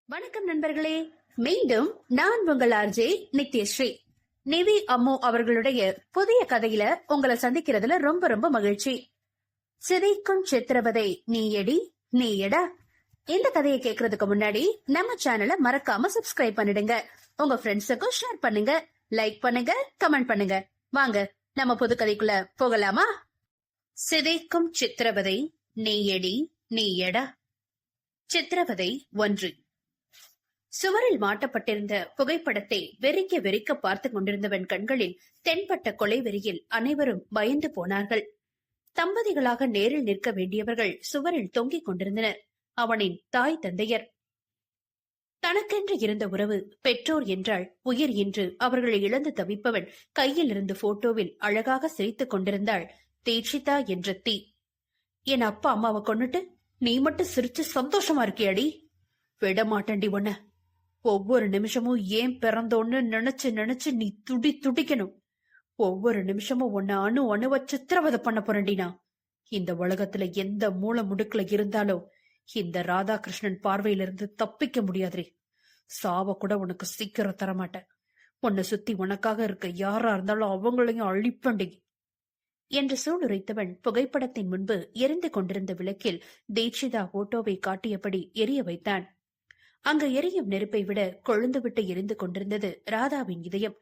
வணக்கம் நண்பர்களே, மீண்டும் நான் உங்கள் ஆர்ஜே நித்யஸ்ரீ. நிவி அம்மு அவர்களுடைய புதிய கதையில உங்களை சந்திக்கிறதுல ரொம்ப ரொம்ப மகிழ்ச்சி. சிதைக்கும் சித்திரவதை நீ எடி நீ எடா. இந்த கதையை கேட்கறதுக்கு முன்னாடி நம்ம சேனலை மறக்காம சப்ஸ்கிரைப் பண்ணிடுங்க. உங்க ஃப்ரெண்ட்ஸுக்கும் ஷேர் பண்ணுங்க, லைக் பண்ணுங்க, கமெண்ட் பண்ணுங்க. வாங்க நம்ம புது கதைக்குள்ள போகலாமா? சிதைக்கும் சித்திரவதை நீ எடி நீ எடா. சித்திரவதை 1. சுவரில் மாட்டப்பட்டிருந்த புகைப்படத்தை வெறிக்க வெறிக்க பார்த்து கொண்டிருந்தவன் கண்களில் தென்பட்ட கொலை வெறியில் அனைவரும் பயந்து போனார்கள். தம்பதிகளாக நேரில் நிற்க வேண்டியவர்கள் சுவரில் தொங்கிக் கொண்டிருந்தனர். அவனின் தாய் தந்தையர். தனக்கென்று இருந்த உறவு, பெற்றோர் என்றால் உயிர் என்று அவர்களை இழந்து தவிப்பவன் கையில் இருந்த போட்டோவில் அழகாக சிரித்துக் கொண்டிருந்தாள் தீட்சிதா என்ற தீ. என் அப்பா அம்மாவை கொன்னுட்டு நீ மட்டும் சிரிச்சு சந்தோஷமா இருக்கியாடி? விட மாட்டேன்டி உன்ன. ஒவ்வொரு நிமிஷமும் ஏன் பிறந்தோன்னு நினைச்சு நினைச்சு நீ துடிக்கணும். ஒவ்வொரு நிமிஷமும் உன்னை அணுவ சித்திரவதை பண்ண போறேன்டினா. இந்த உலகத்துல எந்த மூல முடுக்குல இருந்தாலும் இந்த ராதாகிருஷ்ணன் பார்வையிலிருந்து தப்பிக்க முடியாதுரே. சாவ கூட உனக்கு சீக்கிரம் தரமாட்டேன். உன்னை சுத்தி உனக்காக இருக்க யாரா இருந்தாலும் அவங்களையும் அழிப்பண்டி என்று சூளுரைத்தவன் புகைப்படத்தின் முன்பு எரிந்து கொண்டிருந்த விளக்கில் தீட்சிதா போட்டோவை காட்டியபடி எரிய வைத்தான். அங்கு எரியும் நெருப்பை விட கொழுந்துவிட்டு எரிந்து கொண்டிருந்தது ராதாவின் இதயம்.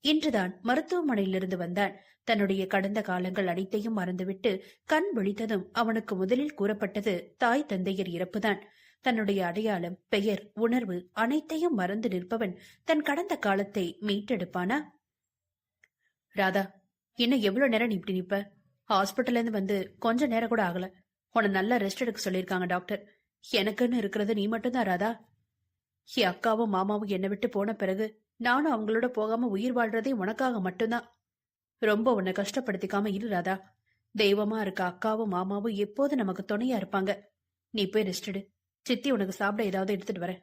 இன்றுதான் மருத்துவமனையிலிருந்து வந்தான். தன்னுடைய கடந்த காலங்கள் அனைத்தையும் மறந்துவிட்டு கண் விழித்ததும் அவனுக்கு முதலில் கூறப்பட்டது தாய் தந்தையர் இறப்புதான். தன்னுடைய அடையாளம், பெயர், உணர்வு அனைத்தையும் மறந்து நிற்பவன் தன் கடந்த காலத்தை மீட்டெடுப்பானா? ராதா, இன்னும் எவ்வளவு நேரம் நீ இப்படி நிப்ப? ஹாஸ்பிட்டல்ல இருந்து வந்து கொஞ்ச நேரம் கூட ஆகல. உன நல்லா ரெஸ்ட் எடுக்க சொல்லிருக்காங்க டாக்டர். எனக்குன்னு இருக்கிறது நீ மட்டும்தான் ராதா. என் அக்காவும் மாமாவும் என்னை விட்டு போன பிறகு நானும் அவங்களோட போகாம உயிர் வாழ்றதே உனக்காக மட்டும்தான். ரொம்ப உன்னை கஷ்டப்படுத்திக்காம இரு ராதா. தெய்வமா இருக்க அக்காவும் மாமாவும் எப்போது நமக்கு துணையா இருப்பாங்க. நீ போய் ரெஸ்ட் எடு. சித்தி உனக்கு சாப்பிட ஏதாவது எடுத்துட்டு வர.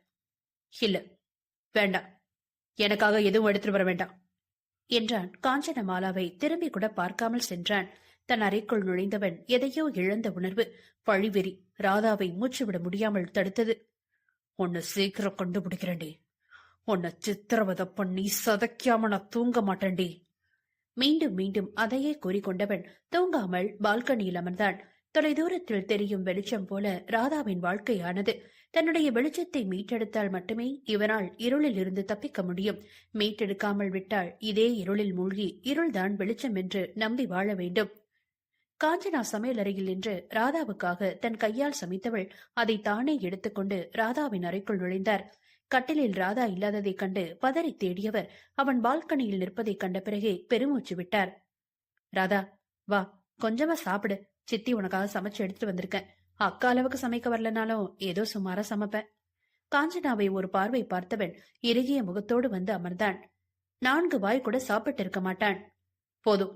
இல்ல, வேண்டாம், எனக்காக எதுவும் எடுத்துட்டு வர வேண்டாம் என்றான். காஞ்சனமாலாவை திரும்பி கூட பார்க்காமல் சென்றான். தன் அறைக்குள் நுழைந்தவன் எதையோ இழந்த உணர்வு, பழிவெறி ராதாவை மூச்சுவிட முடியாமல் தடுத்தது. உன்னை சீக்கிரம் கண்டுபிடிக்கிறேன்டி. உன்னை சித்திரவதை பண்ணி சதைக்காம நான் தூங்க மாட்டேன்டி. மீண்டும் மீண்டும் அதையே கூறிக்கொண்டவன் தூங்காமல் பால்கனியில் அமர்ந்தான். தொலைதூரத்தில் தெரியும் வெளிச்சம் போல ராதாவின் வாழ்க்கையானது. தன்னுடைய வெளிச்சத்தை மீட்டெடுத்தால் மட்டுமே இவனால் இருளில் இருந்து தப்பிக்க முடியும். மீட்டெடுக்காமல் விட்டால் இதே இருளில் மூழ்கி இருள்தான் வெளிச்சம் என்று நம்பி வாழ வேண்டும். காஞ்சனா சமையல் அறையில் நின்று ராதாவுக்காக தன் கையால் சமைத்தவள் அதை தானே எடுத்துக்கொண்டு ராதாவின் அறைக்குள் நுழைந்தார். கட்டிலில் ராதா இல்லாததைக் கண்டு பதறி தேடியவர் அவன் பால்கனியில் நிற்பதைக் கண்ட பிறகே பெருமூச்சு விட்டார். ராதா, வா, கொஞ்சமா சாப்பிடு. சித்தி உனக்காக சமைச்சு எடுத்துட்டு வந்திருக்கேன். அக்கா அளவுக்கு சமைக்க வரலனாலும் ஏதோ சுமாரா சமைப்பேன். காஞ்சனாவை ஒரு பார்வை பார்த்தவன் இறுகிய முகத்தோடு வந்து அமர்ந்தான். 4 வாய் கூட சாப்பிட்டு இருக்க மாட்டான். போதும்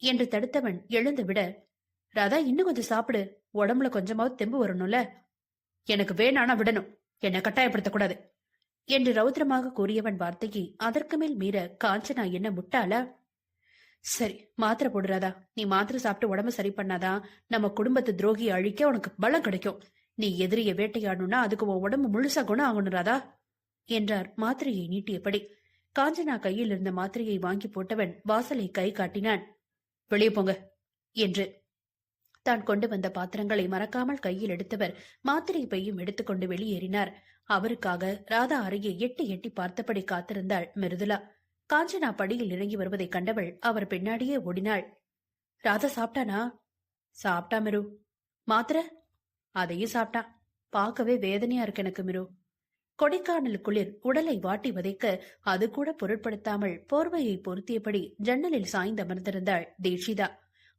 என்று தடுத்தவன் எழுந்து விட, ராதா இன்னும் கொஞ்சம் சாப்பிடு, உடம்புல கொஞ்சமாவது தெம்பு வரணும்ல. எனக்கு வேணானா விடணும், என்னை கட்டாயப்படுத்தக்கூடாது என்று ரௌத்ரமாக கூறியவன் வார்த்தையை அதற்கு மேல் மீற காஞ்சனா என்ன முட்டாளா? சரி, மாத்திரை போடுறாதா. நீ மாத்திரை சாப்பிட்டு உடம்பு சரி பண்ணாதான் நம்ம குடும்பத்து துரோகியை அழிக்க உனக்கு பலம் கிடைக்கும். நீ எதிரிய வேட்டையாடணும்னா அதுக்கு உன் உடம்பு முழுசா குணம் ஆகணும் ராதா என்றார் மாத்திரையை நீட்டியபடி. காஞ்சனா கையில் இருந்த மாத்திரையை வாங்கி போட்டவன் வாசலை கை காட்டினான். வெளியே போங்க என்று. தான் கொண்டு வந்த பாத்திரங்களை மறக்காமல் கையில் எடுத்தவர் மாத்திரை பையும் எடுத்துக்கொண்டு வெளியேறினார். அவருக்காக ராதா அறையை எட்டி எட்டி பார்த்தபடி காத்திருந்தாள் மிருதுலா. காஞ்சனா படியில் இறங்கி வருவதை கண்டவள் அவர் பின்னாடியே ஓடினாள். ராதா சாப்பிட்டானா? சாப்பிட்டா மிரு. மாத்திரை? அதையும் சாப்பிட்டான். பார்க்கவே வேதனையா இருக்கு எனக்கு மிரு. கொடைக்கானல் குளிர் உடலை வாட்டி வதைக்க அது கூட பொருட்படுத்தாமல் போர்வையை பொருத்தியபடி ஜன்னலில் சாய்ந்து அமர்ந்திருந்தாள் தீட்சிதா.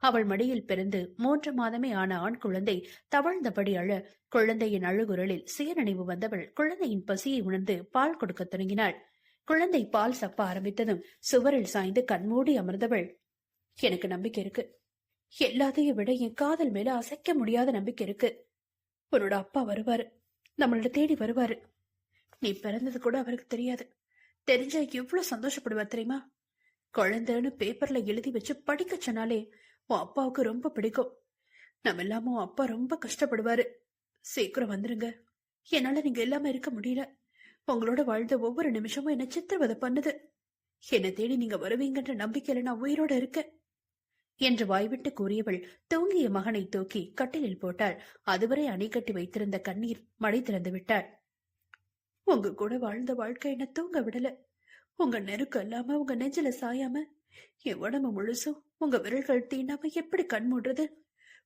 அவள் மடியில் பிறந்து 3 மாதமே ஆன ஆண் குழந்தை தவழ்ந்தபடி அழ, குழந்தையின் அழுகுரலில் சுயநினைவு வந்தவள் குழந்தையின் பசியை உணர்ந்து பால் கொடுக்க தொடங்கினாள். குழந்தை பால் சப்ப ஆரம்பித்ததும் சுவரில் சாய்ந்து கண்மூடி அமர்ந்தவள், எனக்கு நம்பிக்கை இருக்கு. எல்லாத்தையும் விட என் காதல் மேல அசைக்க முடியாத நம்பிக்கை இருக்கு. உன்னோட அப்பா வருவாரு, நம்மளோட தேடி வருவாரு. நீ பிறந்தது கூட அவருக்கு தெரியாது. தெரிஞ்சா எவ்வளவு சந்தோஷப்படுவார் தெரியுமா? குழந்தைன்னு பேப்பர்ல எழுதி வச்சு படிக்க சொன்னாலே உன் அப்பாவுக்கு ரொம்ப பிடிக்கும். நம்ம எல்லாமும் அப்பா ரொம்ப கஷ்டப்படுவாரு. சீக்கிரம் வந்துருங்க. என்னால நீங்க எல்லாமே இருக்க முடியல. உங்களோட வாழ்ந்த ஒவ்வொரு நிமிஷமும் என்ன சித்திரவதை பண்ணுது. என்ன தேடி நீங்க வருவீங்கன்ற நம்பிக்கையில நான் உயிரோட இருக்கேன் என்று வாய்விட்டு கூறியவள் தூங்கிய மகனை தூக்கி கட்டிலில் போட்டாள். அதுவரை அணை கட்டி வைத்திருந்த கண்ணீர் மடை திறந்து விட்டாள். உங்க கூட வாழ்ந்த வாழ்க்கை என்ன தூங்க விடல. உங்க நெருக்கம் இல்லாம, உங்க நெஞ்சில சாயாம, என் உடம்பு முழுசும் உங்க விரல்கள் தீண்டாம எப்படி கண் மூடுறது?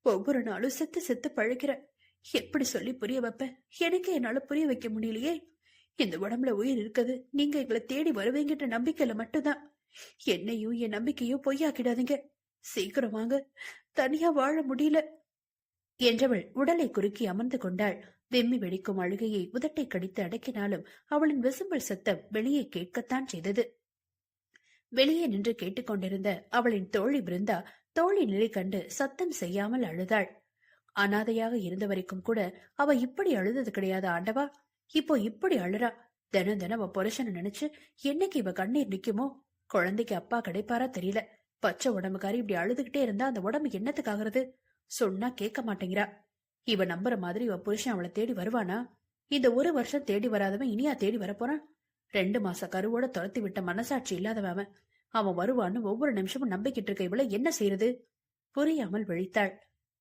ஒவ்வொரு நாளும் செத்து செத்து பழகிற. எப்படி சொல்லி புரிய வைப்பேன்? எனக்கே என்னால புரிய வைக்க முடியலையே. இந்த உடம்புல உயிர் இருக்குது, நீங்க எங்களை தேடி வருவீங்கன்ற நம்பிக்கையில மட்டும்தான். என்னையும் என் நம்பிக்கையும் பொய்யாக்கிடாதீங்க. சீக்கிரம் வாங்க, தனியா வாழ முடியல என்றவள் உடலை குறுக்கி அமர்ந்து கொண்டாள். வெம்மி வெடிக்கும் அழுகையை உதட்டை கடித்து அடக்கினாலும் அவளின் விசும்பல் சத்தம் வெளியே கேட்கத்தான் செய்தது. வெளியே நின்று கேட்டுக்கொண்டிருந்த அவளின் தோழி பிருந்தா தோழி நிலை கண்டு சத்தம் செய்யாமல் அழுதாள். அனாதையாக இருந்த வரைக்கும் கூட அவ இப்படி அழுதது கிடையாது ஆண்டவா. இப்போ இப்படி அழுறா. தினம் தினம் அவ புருஷனை நினைச்சு என்னைக்கு இவ கண்ணீர் நிக்குமோ? குழந்தைக்கு அப்பா கிடைப்பாரா தெரியல. பச்சை உடம்புக்காரி இப்படி அழுதுகிட்டே இருந்தா அந்த உடம்பு என்னத்துக்கு ஆகுறது? சொன்னா கேட்க மாட்டேங்கிறா. இவ நம்புற மாதிரி இவ புருஷன் அவளை தேடி வருவானா? இந்த ஒரு வருஷம் தேடி வராதவன் இனியா தேடி வரப்போறான்? 2 மாச கருவோட துரத்தி விட்ட மனசாட்சி இல்லாதவன் அவன் வருவான்னு ஒவ்வொரு நிமிஷமும் நம்பிக்கிட்டு இருக்க இவள என்ன செய்யறது? புரியாமல் விழித்தாள்.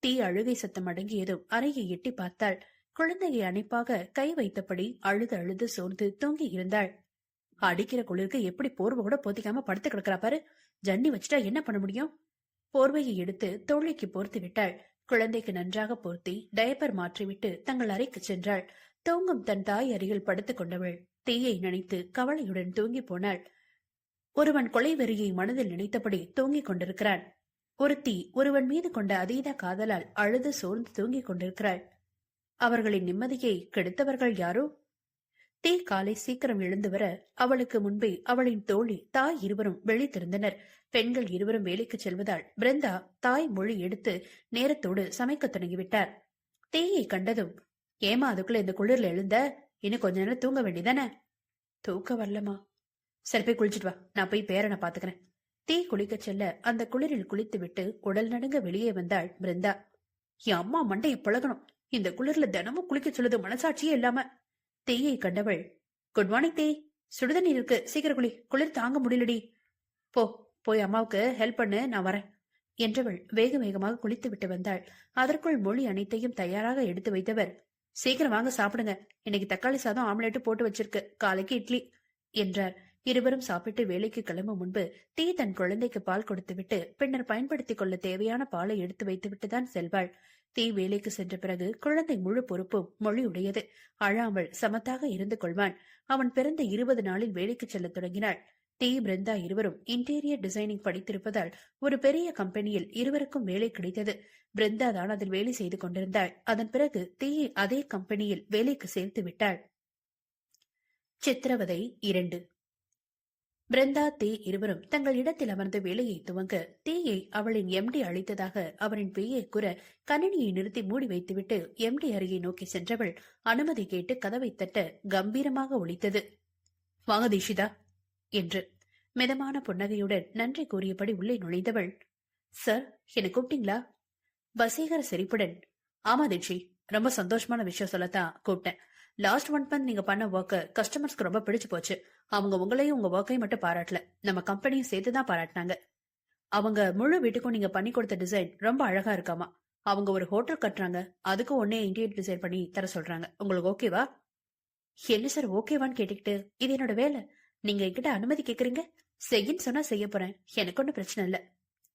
தீ அழுகை சத்தம் அடங்கியதும் அறையை எட்டி பார்த்தாள். குழந்தையை அணைப்பாக கை வைத்தபடி அழுது அழுது சோர்ந்து தூங்கி இருந்தாள். அடிக்கிற குளிருக்கு எப்படி போர்வை கூட போத்திக்காம படுத்து கிடக்குறா பாரு. ஜன்னி வச்சுட்டா என்ன பண்ண முடியும்? போர்வையை எடுத்து தோழிக்கு போர்த்தி விட்டாள். குழந்தைக்கு நன்றாக போர்த்தி டயப்பர் மாற்றிவிட்டு தங்கள் அறைக்கு சென்றாள். தூங்கும் தன் தாய் அருகில் படுத்துக் கொண்டவள் தீயை நினைத்து கவலையுடன் தூங்கி போனாள். ஒருவன் கொலை வெறியை மனதில் நினைத்தபடி தூங்கிக் கொண்டிருக்கிறான். ஒருத்தி ஒருவன் மீது கொண்ட அதீத காதலால் அழுது சோர்ந்து தூங்கிக் கொண்டிருக்கிறாள். அவர்களின் நிம்மதியை கெடுத்தவர்கள் யாரோ? தீ காலை சீக்கிரம் எழுந்து வர அவளுக்கு முன்பே அவளின் தோழி தாய் இருவரும் விழித்திருந்தனர். பெண்கள் இருவரும் வேலைக்கு செல்வதால் பிருந்தா தாய் மொழி எடுத்து நேரத்தோடு சமைக்க தொடங்கிவிட்டார். தீயை கண்டதும், ஏமா அதுக்குள்ள இந்த குளிர்ல எழுந்த? இன்னும் கொஞ்ச நேரம் தூங்க வேண்டியதானே? தூக்க வரலமா. சரி போய் குளிச்சுட்டு வா, நான் போய் பேரனை பாத்துக்கிறேன். தீ குளிக்க செல்ல அந்த குளிரில் குளித்து விட்டு உடல் நடுங்க வெளியே வந்தாள் பிருந்தா. என் அம்மா மண்டையை பழகணும். இந்த குளிர்ல தினமும் குளிக்க சொல்லுது மனசாட்சியே இல்லாம. தீயை கண்டவள், குட் மார்னிங் தீ, சுடுதண்ணீர் இருக்கு, சீக்கிரம் குளி, குளிர் தாங்க முடியலடி. போய் அம்மாவுக்கு ஹெல்ப் பண்ணு, நான் வரேன் என்றவள் வேக வேகமாக குளித்து விட்டு வந்தாள். அதற்குள் மொழி அனைத்தையும் தயாராக எடுத்து வைத்தவர், சீக்கிரம் வாங்க சாப்பிடுங்க, இன்னைக்கு தக்காளி சாதம் ஆம்லேட்டு போட்டு வச்சிருக்கு, காலைக்கு இட்லி என்றார். இருவரும் சாப்பிட்டு வேலைக்கு கிளம்பும் முன்பு தீ தன் குழந்தைக்கு பால் கொடுத்துவிட்டு பின்னர் பயன்படுத்திக் கொள்ள தேவையான பாலை எடுத்து வைத்துவிட்டுதான் செல்வாள். தீ வேலைக்கு சென்ற பிறகு குழந்தை முழு பொறுப்பும் மொழி உடையது. அழாமல் சமத்தாக இருந்து கொள்வான். அவன் பிறந்த 20 நாளில் வேலைக்கு செல்ல தொடங்கினாள். தீ பிருந்தா இருவரும் இன்டீரியர் டிசைனிங் படித்திருப்பதால் ஒரு பெரிய கம்பெனியில் இருவருக்கும் வேலை கிடைத்தது. பிருந்தா தான் அதில் வேலை செய்து கொண்டிருந்தாள். அதன் பிறகு தீயை அதே கம்பெனியில் வேலைக்கு சேர்த்து விட்டாள். சித்திரவதை 2. பிருந்தா தீ இருவரும் தங்கள் இடத்தில் அமர்ந்து வேலையை துவங்க தீயை அவளின் எம்டி அழைத்ததாக அவரின் பெய்யை கூற கணினியை நிறுத்தி மூடி வைத்துவிட்டு எம்டி அருகே நோக்கி சென்றவள் அனுமதி கேட்டு கதவை தட்ட கம்பீரமாக ஒலித்தது. வாங்க தீஷிதா என்று மிதமான புன்னகையுடன் நன்றி கூறியபடி உள்ளே நுழைந்தவள், சார் என்ன கூப்பிட்டீங்களா? வசீகர சிரிப்புடன், ஆமா தீட்சி, ரொம்ப சந்தோஷமான விஷயம் சொல்லத்தான் கூப்பிட்டேன். லாஸ்ட் 1 மந்த் நீங்க பண்ண ஒர்க் கஸ்டமர்ஸ்க்கு ரொம்ப பிடிச்சு போச்சு. அவங்க உங்களையும் உங்க ஒர்க்கையும் மட்டும் பாராட்டல, நம்ம கம்பெனியும் சேர்த்துதான் பாராட்டினாங்க. அவங்க முழு வீட்டுக்கும் நீங்க பண்ணி கொடுத்த டிசைன் ரொம்ப அழகா இருக்காமா. அவங்க ஒரு ஹோட்டல் கட்டுறாங்க, அதுக்கும் ஒன்னே இன்டீரியர் டிசைன் பண்ணி தர சொல்றாங்க. உங்களுக்கு ஓகேவா? என்ன சார் ஓகேவான்னு கேட்டுக்கிட்டு, இது என்னோட வேலை. நீங்க என்கிட்ட அனுமதி கேக்குறீங்க, செய்யின்னு சொன்னா செய்ய போறேன், எனக்கு ஒன்னும் பிரச்சனை இல்ல.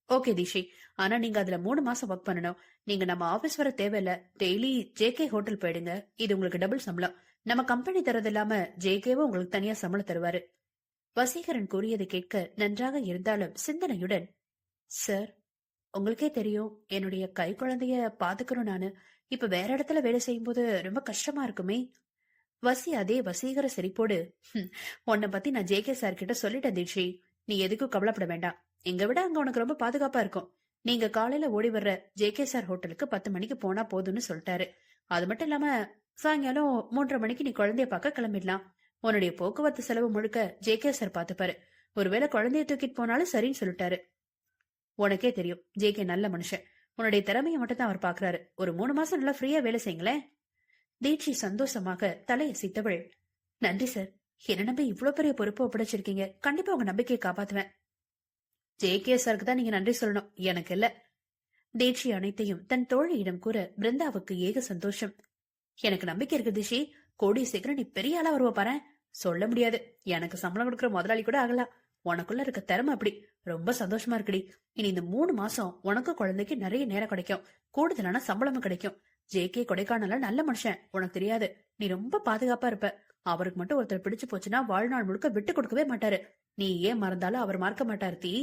ஓகே தீஷி, ஆனா நீங்க அதுல 3 மாசம் ஒர்க் பண்ணணும். நீங்க நம்ம ஆபீஸ் வர தேவையில்ல, டெய்லி ஜேகே ஹோட்டல் போயிடுங்க. இது உங்களுக்கு டபுள் சம்பளம். நம்ம கம்பெனி தரது இல்லாம ஜேகேவும் உங்களுக்கு தனியா சம்பளம் தருவாரு. வசீகரன் கூறியதை கேட்க நன்றாக இருந்தாலும் சிந்தனையுடன், சார் உங்களுக்கே தெரியும் என்னுடைய கை குழந்தைய பாத்துக்கணும். நானு இப்ப வேற இடத்துல வேலை செய்யும் போது ரொம்ப கஷ்டமா இருக்குமே. வசி அதே வசீகர சிரிப்போடு, உன்னை பத்தி நான் ஜேகே சார் கிட்ட சொல்லிட்டேன் தீட்சி, நீ எதுக்கும் கவலைப்பட வேண்டாம். எங்க விட அங்க உனக்கு ரொம்ப பாதுகாப்பா இருக்கும். நீங்க காலையில ஓடி வர்ற ஜேகே சார் ஹோட்டலுக்கு 10 மணிக்கு போனா போதும்னு சொல்லிட்டாரு. அது மட்டும் இல்லாம சாயங்காலம் 3:30 மணிக்கு நீ குழந்தைய பார்க்க கிளம்பிடலாம். உன்னுடைய போக்குவரத்து செலவு முழுக்க ஜேகே சார் பாத்துப்பாரு. ஒருவேளை குழந்தைய தூக்கிட்டு போனாலும் சரின்னு சொல்லிட்டாரு. உனக்கே தெரியும் ஜேகே நல்ல மனுஷன். உன்னுடைய திறமைய மட்டும் தான் அவர் பாக்குறாரு. ஒரு 3 மாசம் நல்லா ஃப்ரீயா வேலை செய்யுங்களேன். தீட்சி சந்தோஷமாக தலையசைத்தவள், நன்றி சார். என்ன நம்பி இவ்வளவு பெரிய பொறுப்பு ஒப்படைச்சிருக்கீங்க. கண்டிப்பா உங்க நம்பிக்கையை காப்பாத்துவேன். ஜே.கே. சாருக்கு தான் நீங்க நன்றி சொல்லணும், எனக்கு இல்ல. தீட்சி அனைத்தையும் தன் தோழியிடம் கூற பிருந்தாவுக்கு ஏக சந்தோஷம். எனக்கு நம்பிக்கை இருக்கு தீஷி. கூடிய சீக்கிரம் நீ பெரிய ஆளா வருவ பாரு. சொல்ல முடியாது, எனக்கு சம்பளம் கொடுக்கற முதலாளி கூட ஆகலாம். உனக்குள்ள இருக்க திறமை அப்படி. ரொம்ப சந்தோஷமா இருக்குடி. இனி இந்த 3 மாசம் உனக்கு குழந்தைக்கு நிறைய நேரம் கிடைக்கும். கூடுதலான சம்பளமும் கிடைக்கும். ஜே.கே. கொடைக்கானல நல்ல மனுஷன், உனக்கு தெரியாது. நீ ரொம்ப பாதுகாப்பா இருப்ப. அவருக்கு மட்டும் ஒருத்தர் பிடிச்சு போச்சுன்னா வாழ்நாள் முழுக்க விட்டு கொடுக்கவே மாட்டாரு. நீ ஏன் மறந்தாலும் அவர் மறக்க மாட்டார் தீ.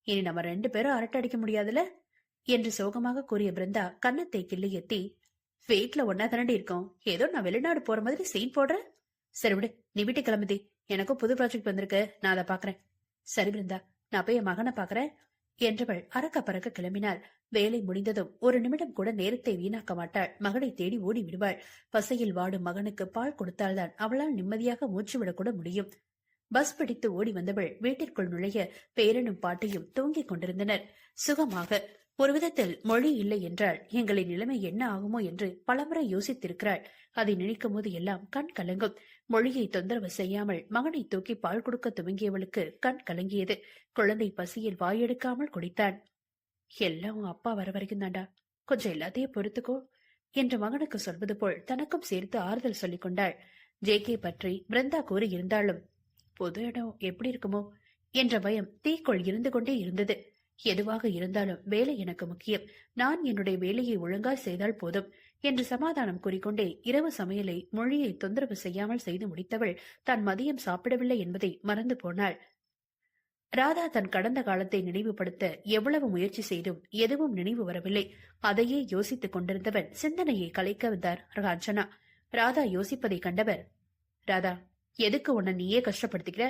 இனி நம்ம 2 பேரும் அரட்டை அடிக்க முடியாதுல என்று சோகமாக கூறிய பிருந்தா கன்னத்தை கிள்ளி எத்தி, வீட்ல ஒன்னா தானடி இருக்கோம், ஏதோ நான் வெளிநாடு போற மாதிரி சீன் போடுறேன். சரி விடு, நீ வீட்டுக்கு கிளம்புதி. எனக்கும் புது ப்ராஜெக்ட் வந்திருக்கு, நான் அதை பாக்குறேன். சரி பிருந்தா, நான் போய் என் மகனை பாக்குறேன் என்றவள் அறக்க பறக்க கிளம்பினாள். வேலை முடிந்ததும் ஒரு நிமிடம் கூட நேரத்தை வீணாக்க மாட்டாள். மகனை தேடி ஓடி விடுவாள். பசையில் வாடும் மகனுக்கு பால் கொடுத்தால்தான் அவளால் நிம்மதியாக மூச்சு விடக்கூட முடியும். பஸ் பிடித்து ஓடி வந்தவள் வீட்டிற்குள் நுழைய பேரனும் பாட்டியும் தூங்கிக் கொண்டிருந்தனர் சுகமாக. ஒரு விதத்தில் மொழி இல்லை என்றால் எங்களின் நிலைமை என்ன ஆகுமோ என்று பலமுறை யோசித்திருக்கிறாள். அதை நினைக்கும் போது எல்லாம் கண் கலங்கும். மொழியை தொந்தரவு செய்யாமல் மகனை தூக்கி பால் கொடுக்க துவங்கியவளுக்கு கண் கலங்கியது. குழந்தை பசியில் வாயெடுக்காமல் குடித்தான். எல்லாம் உன் அப்பா வர வரைக்கும் தாண்டா, கொஞ்சம் எல்லாத்தையும் பொறுத்துக்கோ என்று மகனுக்கு சொல்வது போல் தனக்கும் சேர்த்து ஆறுதல் சொல்லிக் கொண்டாள். ஜே.கே. பற்றி பிருந்தா கூறி இருந்தாலும் பொது இடம் எப்படி இருக்குமோ என்ற பயம் தீக்குள் இருந்து கொண்டே இருந்தது. எதுவாக இருந்தாலும் வேலை எனக்கு முக்கியம், நான் என்னுடைய வேலையை ஒழுங்காய் செய்தால் போதும் என்று சமாதானம் கூறிக்கொண்டே இரவு சமையலை மொழியை தொந்தரவு செய்யாமல் செய்து முடித்தவள் தான் மதியம் சாப்பிடவில்லை என்பதை மறந்து போனாள். ராதா தன் கடந்த காலத்தை நினைவுபடுத்த எவ்வளவு முயற்சி செய்தும் எதுவும் நினைவு வரவில்லை. அதையே யோசித்துக் கொண்டிருந்தவன் சிந்தனையை கலைக்க வந்தார் காஞ்சனா. ராதா யோசிப்பதை கண்டவர், ராதா, எதுக்கு உன்னை நீயே கஷ்டப்படுத்திக்கிற?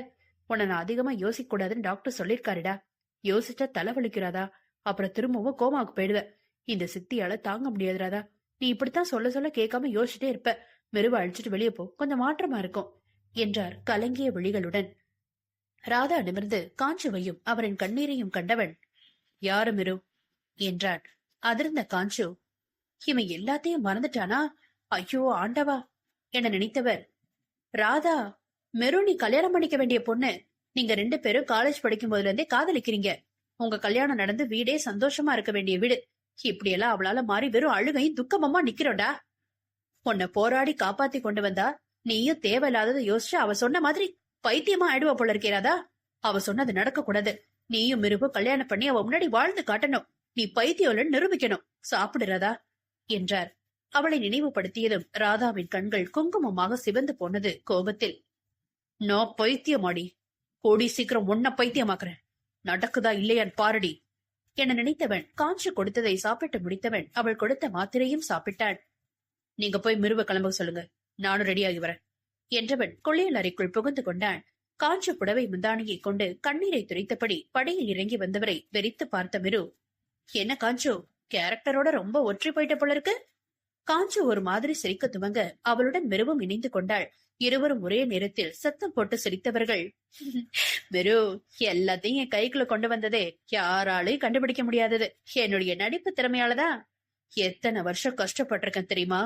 உன்னை நான் அதிகமா யோசிக்க கூடாதுன்னு டாக்டர் சொல்லிருக்காருடா. யோசிச்சா தலைவலிக்கிறாதா, அப்புறம் திரும்பவும் கோமாவுக்கு போயிடுவ. இந்த சித்தியால தாங்க முடியாது ராதா. நீ இப்படித்தான் சொல்ல சொல்ல கேட்காம யோசிச்சுட்டே இருப்ப. மெருவ அழிச்சிட்டு வெளியே போ, கொஞ்சம் மாற்றமா இருக்கும் என்றார் கலங்கிய விழிகளுடன். ராதா நிமிர்ந்து காஞ்சுவையும் அவரின் கண்ணீரையும் கண்டவன், யாரு மெரு என்றான். அதிர்ந்த காஞ்சு, இவன் எல்லாத்தையும் மறந்துட்டானா? ஐயோ ஆண்டவா என நினைத்தவர், ராதா, மெரு நீ கல்யாணம் பண்ணிக்க வேண்டிய பொண்ணு. நீங்க 2 பேரும் காலேஜ் படிக்கும் போதுல இருந்தே காதலிக்கிறீங்க. உங்க கல்யாணம் நடந்து வீடே சந்தோஷமா இருக்க வேண்டிய வீடு. இப்படியெல்லாம் அவளால மாறி வெறும் அழுகையும் துக்கமமா நிக்கிறோடா. உன்னை போராடி காப்பாத்தி கொண்டு வந்தா நீயும் தேவையில்லாததை யோசிச்சு அவ சொன்ன மாதிரி பைத்தியமா ஆயிடுவ போல இருக்கிறாதா? அவ சொன்னது நடக்க கூடாது. நீயும் மிருகும் கல்யாணம் பண்ணி அவ முன்னாடி வாழ்ந்து காட்டணும். நீ பைத்தியம் நிரூபிக்கணும். சாப்பிடுறதா என்றார். அவளை நினைவுபடுத்தியதும் ராதாவின் கண்கள் குங்குமமாக சிவந்து போனது கோபத்தில். நான் பைத்தியமாடி, கூடி சீக்கிரம் உன்ன பைத்தியமாக்குறேன். நடக்குதா இல்லையான் பாரடி என நினைத்தவன் காஞ்சு கொடுத்ததை சாப்பிட்டு முடித்தவன் அவள் கொடுத்த மாத்திரையும் சாப்பிட்டான். நீங்க போய் மிருவ கிளம்ப சொல்லுங்க, நானும் ரெடியாகி வரேன் என்றவன் குளியல் அறைக்குள் புகுந்து கொண்டான். காஞ்சு புடவை முந்தானியை கொண்டு கண்ணீரை துரைத்தபடி படையில் இறங்கி வந்தவரை வெறித்து பார்த்த மிரு, என்ன காஞ்சு, கேரக்டரோட ரொம்ப ஒற்றி போயிட்ட போல இருக்கு. காஞ்சு ஒரு மாதிரி சிரிக்க துவங்க அவளுடன் மெருவும் இணைந்து கொண்டாள். இருவரும் ஒரே நேரத்தில் சத்தம் போட்டு சிரித்தவர்கள், மெரு, எல்லாத்தையும் என் கைக்குள்ள கொண்டு வந்ததே யாராலையும் கண்டுபிடிக்க முடியாதது என்னுடைய நடிப்பு திறமையாலதான். எத்தனை வருஷம் கஷ்டப்பட்டிருக்கேன் தெரியுமா?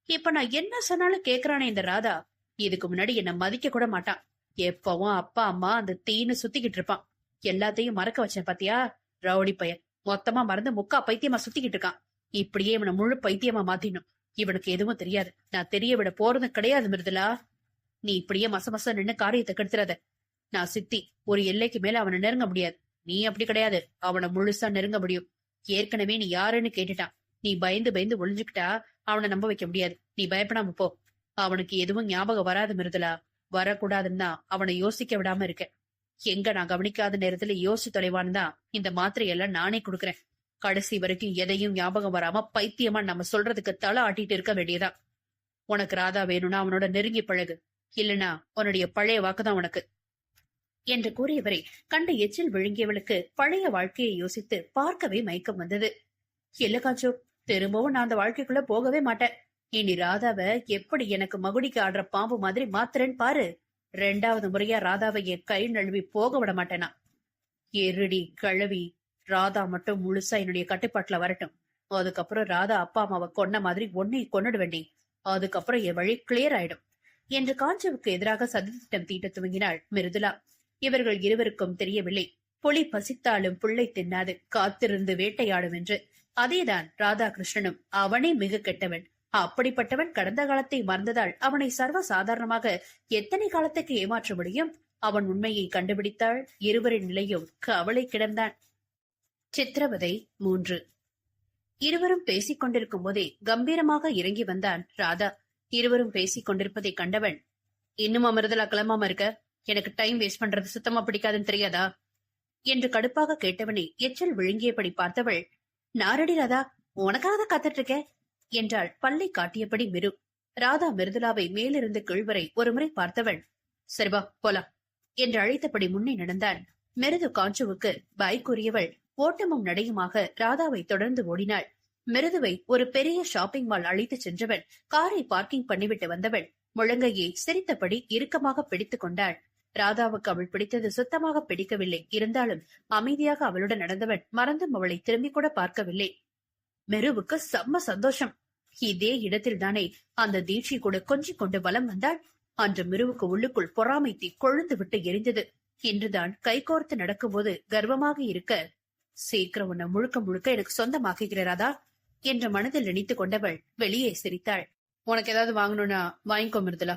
இப்ப நான் என்ன சொன்னாலும் கேக்குறானே இந்த ராதா. இதுக்கு முன்னாடி என்ன மதிக்க கூட மாட்டான். எப்பவும் அப்பா அம்மா அந்த தீன்னு சுத்திக்கிட்டு இருப்பான். எல்லாத்தையும் மறக்க வச்சேன் பாத்தியா? ரவுடி பையன் மொத்தமா மறந்து முக்கா பைத்தியமா சுத்திக்கிட்டு இருக்கான். இப்படியே இவனை முழு பைத்தியமா மாத்தினும். இவனுக்கு எதுவும் தெரியாது. நான் தெரிய விட போறது கிடையாது மிருதுலா. நீ இப்படியே மச நின்னு காரியத்தை கெடுத்துறத. நான் சித்தி, ஒரு எல்லைக்கு மேல அவனை நெருங்க முடியாது. நீ அப்படி கிடையாது, அவனை முழுசா நெருங்க முடியும். ஏற்கனவே நீ யாருன்னு கேட்டுட்டான். நீ பயந்து பயந்து ஒளிஞ்சுக்கிட்டா அவனை நம்ப வைக்க முடியாது. நீ பயப்படாம போ. அவனுக்கு எதுவும் ஞாபகம் வராது மிருதுலா. வரக்கூடாதுன்னா அவனை யோசிக்க விடாம இருக்க. எங்க நான் கவனிக்காத நேரத்துல யோசி தொலைவான்னு தான் இந்த மாத்திரையெல்லாம் நானே குடுக்கறேன். கடைசி வரைக்கும் எதையும் ஞாபகம் வராம பைத்தியமா நம்ம சொல்றதுக்கு தலை ஆட்டிட்டு இருக்க வேண்டியதா. உனக்கு ராதா வேணும்னா அவனோட நெருங்கி பழகு, இல்லனா உன்னுடைய பழைய வாக்குதான் உனக்கு என்று கூறியவரை கண்ட எச்சில் விழுங்கியவளுக்கு பழைய வாழ்க்கையை யோசித்து பார்க்கவே மயக்கம் வந்தது. இல்ல காஞ்சு, திரும்பவும் நான் அந்த வாழ்க்கைக்குள்ள போகவே மாட்டேன். இனி ராதாவை எப்படி எனக்கு மகுடிக்கு ஆடுற பாம்பு மாதிரி மாத்திரன்னு பாரு. 2வது முறையா ராதாவை என் கை நழுவி போக விட மாட்டேனா. எருடி கழுவி, ராதா மட்டும் முழுசா என்னுடைய கட்டுப்பாட்டுல வரட்டும். அதுக்கப்புறம் ராதா அப்பா அம்மாவை கொன்ன மாதிரி ஒன்னையும் கொன்னுட வேண்டி. அதுக்கப்புறம் என் வழி கிளியர் ஆயிடும். என்று காஞ்சவுக்கு எதிராக சதித்திட்டம் தீட்ட துவங்கினாள் மிருதுளா. இவர்கள் இருவருக்கும் தெரியவில்லை, புலி பசித்தாலும் புல்லை தின்னாது, காத்திருந்து வேட்டையாடும் என்று. அதேதான் ராதாகிருஷ்ணனும். அவனே மிக கெட்டவன். அப்படிப்பட்டவன் கடந்த காலத்தை மறந்ததால் அவனை சர்வ சாதாரணமாக எத்தனை காலத்துக்கு ஏமாற்ற முடியும்? அவன் உண்மையை கண்டுபிடித்தாள். இருவரின் நிலையும் கவலை கிடந்தான். சித்திரவதை 3. இருவரும் பேசிக் கொண்டிருக்கும் போதே கம்பீரமாக இறங்கி வந்தான் ராதா. இருவரும் பேசிக் கொண்டிருப்பதை கண்டவன், இன்னும் அமிர்தலா கிளம்பாம இருக்க? எனக்கு டைம் வேஸ்ட் பண்றது சுத்தமா பிடிக்காதுன்னு தெரியாதா என்று கடுப்பாக கேட்டவனை எச்சல் விழுங்கியபடி பார்த்தவள், நாரடி ராதா, உனக்காக தான் காத்துட்டு இருக்க என்றாள் பல்லை காட்டியபடி மிரு. ராதா மிருதுலாவை மேலிருந்து கீழ்வரை ஒருமுறை பார்த்தவள், சரிவா போலாம் என்று அழைத்தபடி முன்னே நடந்தான். மிருது காஞ்சுவுக்கு பாய் கூறியவள் ஓட்டமும் நடையுமாக ராதாவை தொடர்ந்து ஓடினாள். மிருதுவை ஒரு பெரிய ஷாப்பிங் மால் அழைத்து சென்றவன் காரை பார்க்கிங் பண்ணிவிட்டு வந்தவள் முழங்கையை சிரித்தபடி இறுக்கமாக பிடித்துக் கொண்டாள். ராதாவுக்கு அவள் பிடித்தது சுத்தமாக பிடிக்கவில்லை. இருந்தாலும் அமைதியாக அவளுடன் நடந்தவன் மறந்தும் அவளை திரும்பி கூட பார்க்கவில்லை. மிருவுக்கு செம்ம சந்தோஷம். இதே இடத்தில் தானே அந்த தீட்சி கூட கொஞ்சிக் கொண்டு வலம் வந்தாள். அன்று மிருவுக்கு உள்ளுக்குள் பொறாமை தீ கொழுந்து விட்டு எரிந்தது. இன்றுதான் கைகோர்த்து நடக்கும்போது கர்வமாக இருக்க, சீக்கிரம் உன்னை முழுக்க முழுக்க எனக்கு சொந்தமாக்குகிறாரா என்ற மனதில் நினைத்துக் கொண்டவள் வெளியே சிரித்தாள். உனக்கு ஏதாவது வாங்கணும்னா வாங்கிக்கோ மிருதுலா.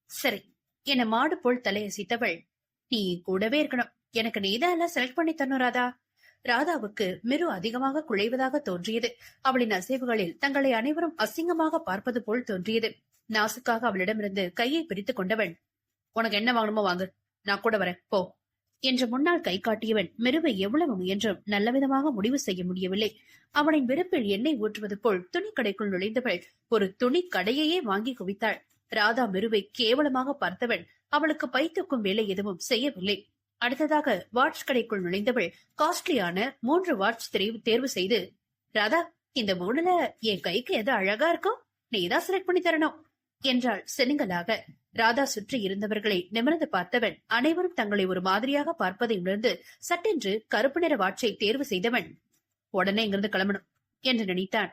சரி என மாடு போல் தலையசித்தவள், நீ கூடவே இருக்கணும், எனக்கு நீதான் எல்லாம் செலக்ட் பண்ணி தரணும் ராதா. ராதாவுக்கு மிரு அதிகமாக குழைவதாக தோன்றியது. அவளின் அசைவுகளில் தங்களை அனைவரும் அசிங்கமாக பார்ப்பது போல் தோன்றியது. நாசுக்காக அவளிடமிருந்து கையை பிரித்துக் கொண்டவன், உனக்கு என்ன வாங்கணுமோ வாங்கு, நான் கூட வரேன் போ என்று முன்னால் கை காட்டியவன் மிருவை எவ்வளவு முயன்றும் நல்லவிதமாக முடிவு செய்ய முடியவில்லை. அவனின் வெறுப்பில் எண்ணெய் ஊற்றுவது போல் துணி கடைக்குள் நுழைந்தவள் ஒரு துணி கடையையே வாங்கி குவித்தாள். ராதா மிருவை கேவலமாக பார்த்தவன் அவளுக்கு பை தூக்கும் வேலை எதுவும் செய்யவில்லை. அடுத்ததாக வாட்ச் கடைக்குள் நுழைந்தவள் காஸ்ட்லியான 3 வாட்ச் தேர்வு செய்து, ராதா இந்த 3ல என் கைக்கு எது அழகா இருக்கும், நீதான் செலக்ட் பண்ணி தரணும் என்றாள் செனுங்கலாக. ராதா சுற்றி இருந்தவர்களை நிமிர்ந்து பார்த்தவன் அனைவரும் தங்களை ஒரு மாதிரியாக பார்ப்பதை உணர்ந்து சட்டென்று கருப்பு நிற வாட்சை தேர்வு செய்தவன் உடனே இங்கிருந்து கிளம்பணும் என்று நினைத்தான்.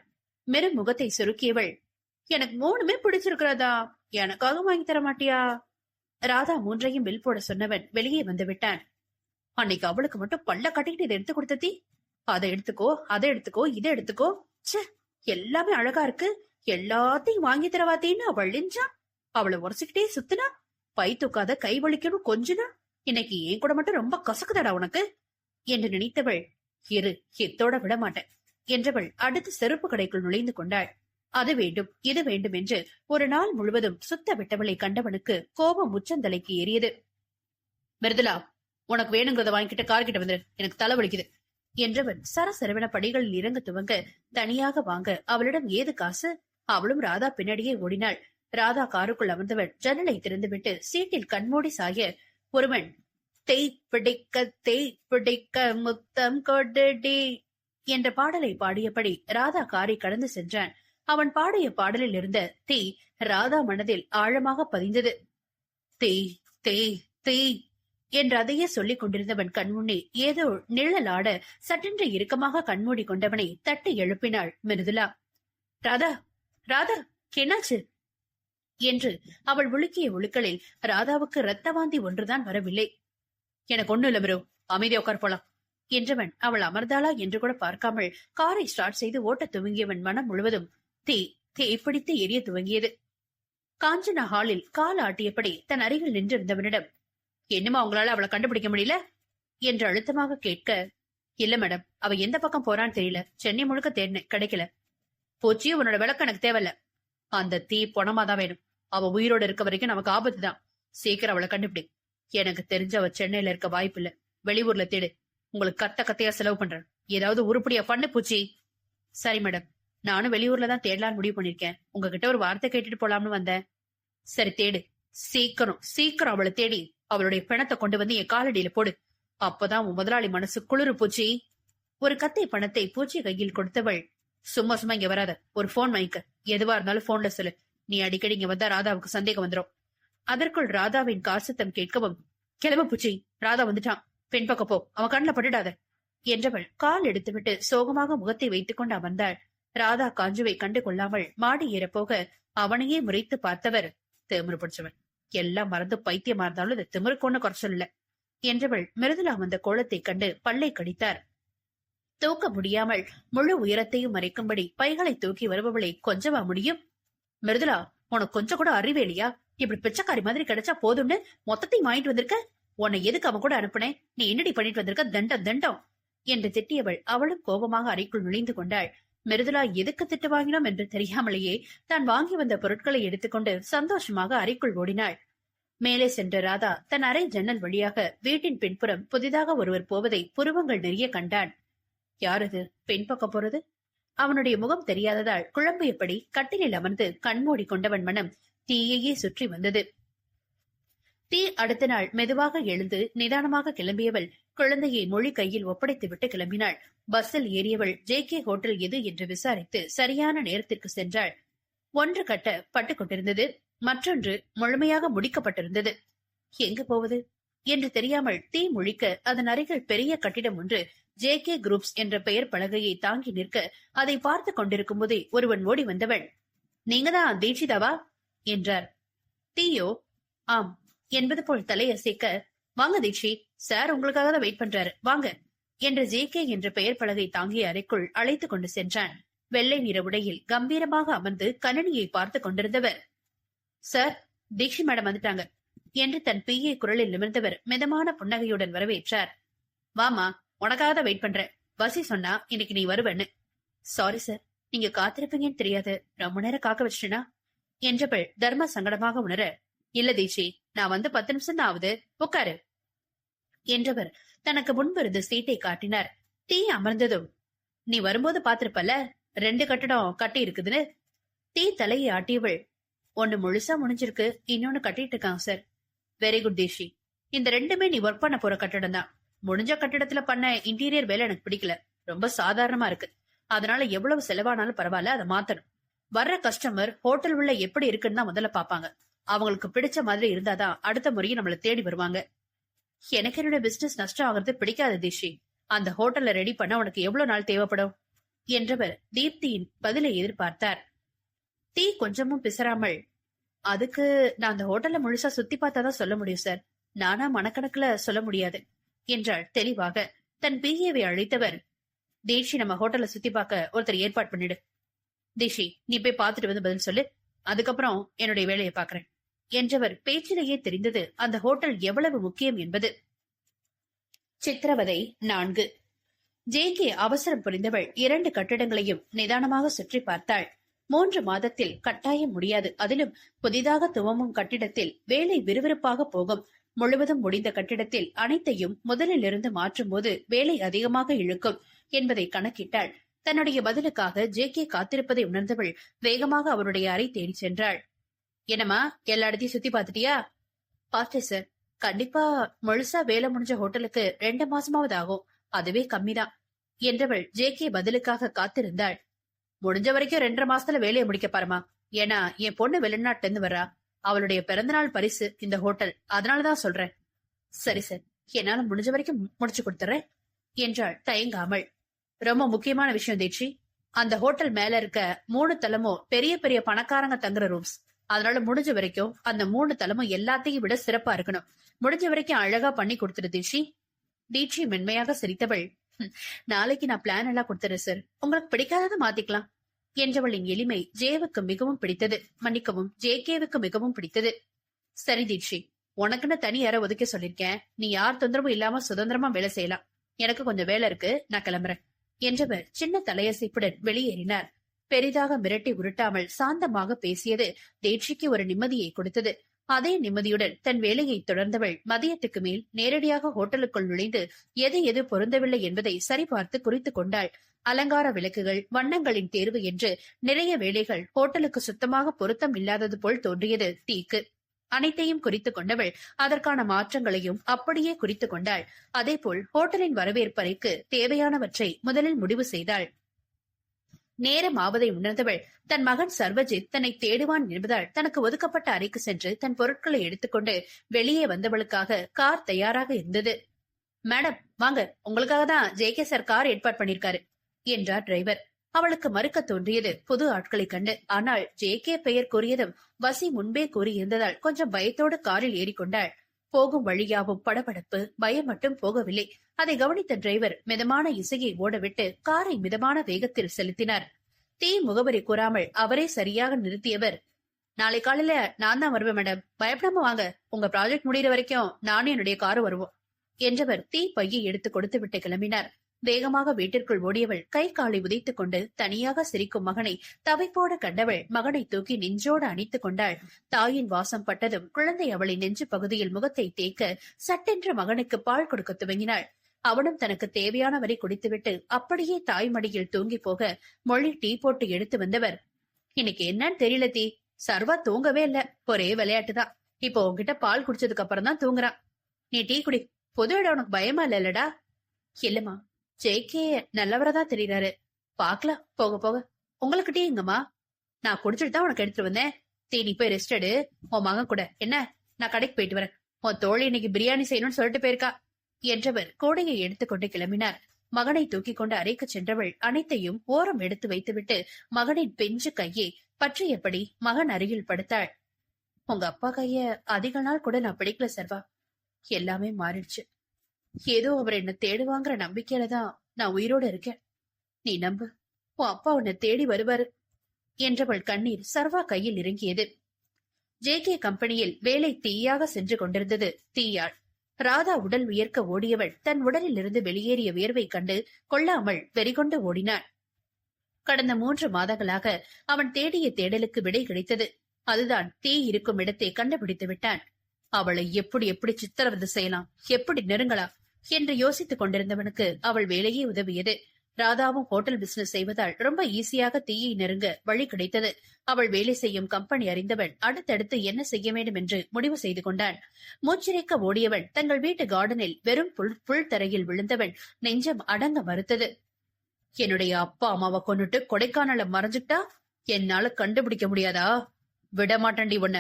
மிரு முகத்தை சுருக்கியவள், எனக்கு 3மே பிடிச்சிருக்கிறதா, எனக்காக வாங்கி தர மாட்டியா? ராதா 3ஐயும் பில் போட சொன்னவன் வெளியே வந்து விட்டான். அன்னைக்கு அவளுக்கு மட்டும் பல்ல கட்டிக்கிட்டு இதை எடுத்து கொடுத்ததி, அதை எடுத்துக்கோ அதை எடுத்துக்கோ இதை எடுத்துக்கோ, எல்லாமே அழகா இருக்கு, எல்லாத்தையும் வாங்கி தரவாத்தேன்னு அவள் நெஞ்சா. அவளை உரசிக்கிட்டே சுத்துனா, பை தூக்காத கை வலிக்கணும் கொஞ்சனா, இன்னைக்கு ஏன் கூட மட்டும் ரொம்ப கசக்குதடா உனக்கு என்று நினைத்தவள், இரு எத்தோட விட மாட்டேன் என்றவள் அடுத்து செருப்பு கடைக்குள் நுழைந்து கொண்டாள். அது வேண்டும் இது வேண்டும் என்று ஒரு நாள் முழுவதும் சுத்த விட்டவளை கண்டவனுக்கு கோபம் உச்சந்தலைக்கு ஏறியது. மிருதுலா, உனக்கு வேணுங்கிறத வாங்கிக்கிட்ட கார்கிட்ட வந்துரு, எனக்கு தலை வலிக்குது என்றவன் சரசரவன படிகளில் இறங்க துவங்க தனியாக வாங்க அவளிடம் ஏது காசு? அவளும் ராதா பின்னாடியே ஓடினாள். ராதா காருக்குள் அமர்ந்தவள் ஜன்னலை திறந்துவிட்டு சீட்டில் கண்மூடி சாய ஒருவன் தேய் பிடிக்க முத்தம் கொடுடி என்ற பாடலை பாடியபடி ராதா காரை கடந்து சென்றான். அவன் பாடிய பாடலில் இருந்த தீ ராதா மனதில் ஆழமாக பதிந்தது. தேய் தேய் தேய் என்று அதையே சொல்லிக் கொண்டிருந்தவன் கண்முன்னே ஏதோ நிழலாட சட்டென்று இறுக்கமாக கண்மூடி கொண்டவனை தட்டி எழுப்பினாள் மிருதுலா. ராதா ராதா என்னாச்சு என்று அவள் உலுக்கிய உலுக்களில் ராதாவுக்கு ரத்த வாந்தி ஒன்றுதான் வரவில்லை. எனக்கு ஒண்ணு இல்ல மிரு, அமைதியா உட்கார் போலாம் என்றவன் அவள் அமர்ந்தாளா என்று கூட பார்க்காமல் காரை ஸ்டார்ட் செய்து ஓட்ட துவங்கியவன் மனம் முழுவதும் தீ பிடித்து எரிய துவங்கியது. காஞ்சனா ஹாலில் கால் ஆட்டியபடி தன் அருகில் நின்றிருந்தவனிடம், என்னமா உங்களால அவளை கண்டுபிடிக்க முடியல என்று அழுத்தமாக கேட்க, இல்ல மேடம், அவ எந்த பக்கம் போறான்னு தெரியல, சென்னை முழுக்க தேடினேன், கிடைக்கல. போச்சு, உன்னோட விளக்கம் எனக்கு தேவையில்ல, அந்த தீ பொணமாதான் வேணும், அவ உயிரோடு இருக்க வரைக்கும் நமக்கு ஆபத்து தான், சீக்கிரம் அவளை கண்டுபிடி. எனக்கு தெரிஞ்ச அவ சென்னையில இருக்க வாய்ப்பு இல்ல, வெளியூர்ல தேடு, உங்களுக்கு கத்தையா செலவு பண்றேன், ஏதாவது உருப்படியா பண்ணு பூச்சி. சரி மேடம், நானும் வெளியூர்ல தான் தேடலான்னு முடிவு பண்ணிருக்கேன், உங்ககிட்ட ஒரு வார்த்தை கேட்டுட்டு போலாம்னு வந்தேன். சரி தேடு, சீக்கிரம் அவளை தேடி அவளுடைய பிணத்தை கொண்டு வந்து என் காலடியில போடு, அப்பதான் உன் முதலாளி மனசு குளிரு பூச்சி. ஒரு கத்தை பணத்தை பூச்சி கையில் கொடுத்தவள், சும்மா இங்க வராத, ஒரு போன் வாங்கிக்க, எதுவா இருந்தாலும் போன்ல சொல்லு, நீ அடிக்கடி இங்க வந்தா ராதாவுக்கு சந்தேகம் வந்துடும். அதற்குள் ராதாவின் காசத்தம் கேட்கவும், கிளம்ப பூச்சி, ராதா வந்துட்டான், பெண் பக்கம் போ, அவன் கண்ணில் பட்டுடாத என்றவள் கால் எடுத்துவிட்டு சோகமாக முகத்தை வைத்துக் கொண்டு அமர்ந்தாள். ராதா காஞ்சுவை கண்டு கொள்ளாமல் மாடி ஏறப்போக அவனையே முறைத்து பார்த்தவர், திமிரு பிடிச்சவன், எல்லாம் மறந்து பைத்தியமா இருந்தாலும் இந்த திமிருக்கு ஒண்ணு குறைச்சல் இல்ல என்றவள் மிருதுலா வந்த கோலத்தை கண்டு பல்லை கடித்தார். தூக்க முடியாமல் முழு உயரத்தையும் மறைக்கும்படி பைகளை தூக்கி வருபவளை கொஞ்சவா முடியும்? மிருதுலா, உனக்கு கொஞ்சம் கூட அறிவேலியா? இப்படி பிச்சைக்காரி மாதிரி கிடைச்சா போதும்னு மொத்தத்தையும் வாங்கிட்டு வந்திருக்க. உன்னை எதுக்கு அவன் கூட அனுப்புனேன்? நீ என்னடி பண்ணிட்டு வந்திருக்க? தண்டம் தண்டம் என்று திட்டியவள் அவளும் கோபமாக அறைக்குள் நுழைந்து கொண்டாள். மிருதுலா எதுக்கு திட்டு வாங்கினோம் என்று தெரியாமலேயே தான் வாங்கி வந்த பொருட்களை எடுத்துக்கொண்டு சந்தோஷமாக அறைக்குள் ஓடினாள். மேலே சென்ற ராதா தன் அறை ஜன்னல் வழியாக வீட்டின் பின்புறம் புதிதாக ஒருவர் போவதை புருவங்கள் நிறைய கண்டான். யாரது பின்பக்கம் போறது? அவனுடைய முகம் தெரியாததால் குழம்பியபடி கட்டிலில் அமர்ந்து கண்மூடி கொண்டவன் மனம் தீயையே சுற்றி வந்தது. தீ அடுத்த நாள் மெதுவாக எழுந்து நிதானமாக கிளம்பியவள் குழந்தையை மொழி கையில் ஒப்படைத்து விட்டு கிளம்பினாள். பஸ்ஸில் ஏறியவள் JK ஹோட்டல் எது என்று விசாரித்து சரியான நேரத்திற்கு சென்றாள். ஒன்று கட்ட பட்டுக் கொண்டிருந்தது, மற்றொன்று முழுமையாக முடிக்கப்பட்டிருந்தது. எங்கு போவது என்று தெரியாமல் தீ முழிக்க அதன் அருகில் பெரிய கட்டிடம் ஒன்று JK குரூப்ஸ் என்ற பெயர் பலகையை தாங்கி நிற்க அதை பார்த்து கொண்டிருக்கும் போதே ஒருவன் ஓடி வந்தவள், நீங்கதான் தீட்சிதாவா என்றார். தீயோ ஆம் என்பது போல் தலையசைக்க, வாங்க தீட்சி, சார் உங்களுக்காக தான் வெயிட் பண்றாரு, வாங்க என்று JK என்ற பெயர் பலகை தாங்கிய அறைக்குள் அழைத்துக் கொண்டு சென்றான். வெள்ளை நிற உடையில் கம்பீரமாக அமர்ந்து கணினியை பார்த்து கொண்டிருந்தவர், சார் தீக்ஷி மேடம் வந்துட்டாங்க என்று தன் PA குரலில் நிமிர்ந்தவர் மிதமான புன்னகையுடன் வரவேற்றார். வாமா, உனக்காக தான் வெயிட் பண்றேன். வசி சொன்னா இன்னைக்கு நீ வருவன்னு. சாரி சார், நீங்க காத்திருப்பீங்கன்னு தெரியாது, ரொம்ப நேரம் காக்க வச்சிட்டேனா என்றவள் தர்ம சங்கடமாக உணர, இல்ல தீட்சி, நான் வந்து 10 நிமிஷம் தான் ஆகுது, உட்காரு என்றவர் தனக்கு முன்பிருந்து சீட்டை காட்டினார். தீ அமர்ந்ததும், நீ வரும்போது பாத்திருப்பல 2 கட்டடம் கட்டி இருக்குதுன்னு. தீ தலையை ஆட்டியவள், ஒன்னு முழுசா முடிஞ்சிருக்கு, இன்னொன்னு கட்டிட்டு இருக்காங்க சார். வெரி குட் தீஷி, இந்த 2மே நீ ஒர்க் பண்ண போற கட்டடம் தான். முடிஞ்ச கட்டிடத்துல பண்ண இன்டீரியர் வேலை எனக்கு பிடிக்கல, ரொம்ப சாதாரணமா இருக்கு. அதனால எவ்வளவு செலவானாலும் பரவாயில்ல, அதை மாத்தணும். வர்ற கஸ்டமர் ஹோட்டல் உள்ள எப்படி இருக்குன்னு தான் முதல்ல பாப்பாங்க. அவங்களுக்கு பிடிச்ச மாதிரி இருந்தாதான் அடுத்த முறையும் நம்மள தேடி வருவாங்க. எனக்கு என்னோட பிசினஸ் நஷ்டம் ஆகிறது பிடிக்காது தீஷி. அந்த ஹோட்டல்ல ரெடி பண்ண உனக்கு எவ்வளவு நாள் தேவைப்படும் என்றவர் தீப்தியின் பதிலை எதிர்பார்த்தார். தீ கொஞ்சமும் பிசராமல், அதுக்கு நான் அந்த ஹோட்டல்ல முழுசா சுத்தி பார்த்தாதான் சொல்ல முடியும் சார், நானா மனக்கணக்குல சொல்ல முடியாது என்றாள் தெளிவாக. தன் PAவை அழைத்தவர், தீஷி நம்ம ஹோட்டல்ல சுத்தி பார்க்க ஒருத்தர் ஏற்பாடு பண்ணிடு. தீஷி, நீ போய் பார்த்துட்டு வந்து பதில் சொல்லு, அதுக்கப்புறம் என்னுடைய வேலையை பாக்குறேன் என்றவர் பேச்சிலேயே தெரிந்தது அந்த ஹோட்டல் எவ்வளவு முக்கியம் என்பது. சித்திரவதை 4. JK அவசரம் புரிந்தவள் 2 கட்டிடங்களையும் நிதானமாக சுற்றி பார்த்தாள். 3 மாதத்தில் கட்டாயம் முடியாது. அதிலும் புதிதாக துவங்கும் கட்டிடத்தில் வேலை விறுவிறுப்பாக போகும். முழுவதும் முடிந்த கட்டிடத்தில் அனைத்தையும் முதலில் இருந்து மாற்றும் போது வேலை அதிகமாக இழுக்கும் என்பதை கணக்கிட்டாள். தன்னுடைய பதிலுக்காக JK காத்திருப்பதை உணர்ந்தவள் வேகமாக அவருடைய அறை தேடி சென்றாள். என்னம்மா, எல்லா இடத்தையும் சுத்தி பாத்துட்டியா? பார்த்தேன் சார். கண்டிப்பா முழுசா வேலை முடிஞ்ச ஹோட்டலுக்கு 2 மாசமாவது ஆகும், அதுவே கம்மிதான் என்றவள் JK பதிலுக்காக காத்திருந்தாள். முடிஞ்ச வரைக்கும் 2.5 மாசத்துல வேலையை முடிக்க பாருமா. ஏன்னா என் பொண்ணு வெளிநாட்டுல இருந்து வர்றா, அவளுடைய பிறந்தநாள் பரிசு இந்த ஹோட்டல், அதனாலதான் சொல்றேன். சரி சார், என்னால முடிஞ்ச வரைக்கும் முடிச்சு கொடுத்துறேன் என்றாள் தயங்காமல். ரொம்ப முக்கியமான விஷயம் தீட்சி, அந்த ஹோட்டல் மேல இருக்க 3 தளமும் பெரிய பெரிய பணக்காரங்க தங்குற ரூம்ஸ். அதனால முடிஞ்ச வரைக்கும் அந்த 3 தளமும் எல்லாத்தையும் விட சிறப்பா இருக்கணும். முடிஞ்ச வரைக்கும் அழகா பண்ணி கொடுத்துரு தீட்சி. தீட்சி மென்மையாக சிரித்தவள், நாளைக்கு நான் பிளான் எல்லாம் கொடுத்துறேன் சார், உங்களுக்கு பிடிக்காததை மாத்திக்கலாம் என்றவளின் எளிமை ஜேவுக்கு மிகவும் பிடித்தது. மன்னிக்கவும், JKவுக்கு மிகவும் பிடித்தது. சரி தீட்சி, உனக்குன்னு தனி அறை ஒதுக்க சொல்லிருக்கேன், நீ யார் தொந்தரவும் இல்லாம சுதந்திரமா வேலை செய்யலாம். எனக்கு கொஞ்சம் வேலை இருக்கு, நான் கிளம்புறேன் என்றவர் சின்ன தலையசைப்புடன் வெளியேறினார். பெரிதாக மிரட்டி உருட்டாமல் சாந்தமாக பேசியது தீட்சிக்கு ஒரு நிம்மதியை கொடுத்தது. அதே நிம்மதியுடன் தன் வேலையை தொடர்ந்தவள் மதியத்துக்கு மேல் நேரடியாக ஹோட்டலுக்குள் நுழைந்து எது எது பொருந்தவில்லை என்பதை சரிபார்த்து குறித்துக் கொண்டாள். அலங்கார விளக்குகள், வண்ணங்களின் தேர்வு என்று நிறைய வேலைகள் ஹோட்டலுக்கு சுத்தமாக பொருத்தம் இல்லாதது போல் தோன்றியது தீக்கு. அனைத்தையும் குறித்துக் கொண்டவள் அதற்கான மாற்றங்களையும் அப்படியே குறித்துக் கொண்டாள். அதேபோல் ஹோட்டலின் வரவேற்பறைக்கு தேவையானவற்றை முதலில் முடிவு செய்தாள். நேரம் ஆவதை உணர்ந்தவள் தன் மகன் சர்வஜித் தன்னை தேடுவான் என்பதால் தனக்கு ஒதுக்கப்பட்ட அறைக்கு சென்று தன் பொருட்களை எடுத்துக்கொண்டு வெளியே வந்தவளுக்காக கார் தயாராக இருந்தது. மேடம் வாங்க, உங்களுக்காக தான் JK சார் கார் ஏற்பாடு பண்ணிருக்காரு என்றார் டிரைவர். அவளுக்கு மறுக்க தோன்றியது புது ஆட்களை கண்டு. ஆனால் ஜே.கே. பெயர் கூறியதும் வசி முன்பே கூறியிருந்ததால் கொஞ்சம் பயத்தோடு காரில் ஏறிக்கொண்டாள். போகும் வழியாவும் படபடப்பு, பயம் மட்டும் போகவில்லை. அதை கவனித்த டிரைவர் மிதமான இசையை ஓடவிட்டு காரை மிதமான வேகத்தில் செலுத்தினார். தீ முகவரி கூறாமல் அவரே சரியாக நிறுத்தியவர், நாளை காலையில நான் தான் வருவேன் மேடம், பயப்படாம வாங்க, உங்க ப்ராஜெக்ட் முடிகிற வரைக்கும் நானும் என்னுடைய காரு வருவோம் என்றவர் தீ பையை எடுத்து கொடுத்து விட்டு கிளம்பினார். வேகமாக வீட்டிற்குள் ஓடியவள் கை காலை உதைத்துக் கொண்டு தனியாக சிரிக்கும் மகனை தவிப்போட கண்டவள் மகனை தூக்கி நெஞ்சோடு அணைத்துக் கொண்டாள். தாயின் வாசம் பட்டதும் குழந்தை அவளை நெஞ்சு பகுதியில் முகத்தை தேக்க சட்டென்று மகனுக்கு பால் கொடுக்க துவங்கினாள். அவனும் தனக்கு தேவையான வரை குடித்துவிட்டு அப்படியே தாய் மடியில் தூங்கி போக மொழி டீ போட்டு எடுத்து வந்தவர், இன்னைக்கு என்னன்னு தெரியல தீ, சர்வா தூங்கவே இல்ல, ஒரே விளையாட்டுதான். இப்போ உன்கிட்ட பால் குடிச்சதுக்கு அப்புறம் தான் தூங்குறான். நீ டீ குடி, பொது இடம் உனக்கு பயமா இல்லடா? இல்லம்மா, ஜே.கே. நல்லவரதான் தெரியுறாரு, பாக்கலாம் போக போக. உங்களுக்கு டீ எங்கம்மா? நான் குடிச்சிட்டு தான் உனக்கு எடுத்துட்டு வந்தேன். டீ நீ போய் ரெஸ்ட் எடு, உன் மகன் கூட என்ன, நான் கடைக்கு போயிட்டு வரேன். உன் தோழி இன்னைக்கு பிரியாணி செய்யணும்னு சொல்லிட்டு போயிருக்கா என்றவர் கோடையை எடுத்துக்கொண்டு கிளம்பினார். மகனை தூக்கிக் கொண்டு அறைக்கு சென்றவள் அனைத்தையும் ஓரம் எடுத்து வைத்துவிட்டு மகனின் பெஞ்சு கையை பற்றியபடி மகன் அருகில் படுத்தாள். உங்க அப்பா கைய அதிக நாள் கூட நான் பிடிக்கல சர்வா, எல்லாமே மாறிடுச்சு. ஏதோ அவர் என்ன தேடுவாங்கிற நம்பிக்கையில தான் நான் உயிரோட இருக்கேன். நீ நம்பு, உன் அப்பா உன்னை தேடி வருவாரு என்றவள் கண்ணீர் சர்வா கையில் இறங்கியது. ஜே.கே. கம்பெனியில் வேலை தீயாக சென்று கொண்டிருந்தது. தீயாள் ராதா உடல் வியர்க்க ஓடியவள் தன் உடலில் இருந்து வெளியேறிய வியர்வை கண்டு கொள்ளாமல் வெறிகொண்டு ஓடினாள். கடந்த 3 மாதங்களாக அவன் தேடிய தேடலுக்கு விடை கிடைத்தது. அதுதான் தீ இருக்கும் இடத்தை கண்டுபிடித்து விட்டான். அவளை எப்படி எப்படி சித்திரவதை செய்யலாம், எப்படி நெருங்கலாம் என்று யோசித்துக் கொண்டிருந்தவனுக்கு அவள் வேலையே உதவியது. ராதாவும் ஹோட்டல் பிசினஸ் செய்வதால் ரொம்ப ஈஸியாக தீயை நெருங்க வழி கிடைத்தது. அவள் வேலை செய்யும் கம்பெனி அறிந்தவன் அடுத்தடுத்து என்ன செய்ய வேண்டும் என்று முடிவு செய்து கொண்டான். மூச்சிறைக்க ஓடியவன் தங்கள் வீட்டு கார்டனில் வெறும் புல் தரையில் விழுந்தவன் நெஞ்சம் அடங்க மறுத்தது. என்னுடைய அப்பா அம்மாவை கொண்டுட்டு கொடைக்கானல மறைஞ்சுட்டா என்னால கண்டுபிடிக்க முடியாதா? விடமாட்டண்டி உன்ன.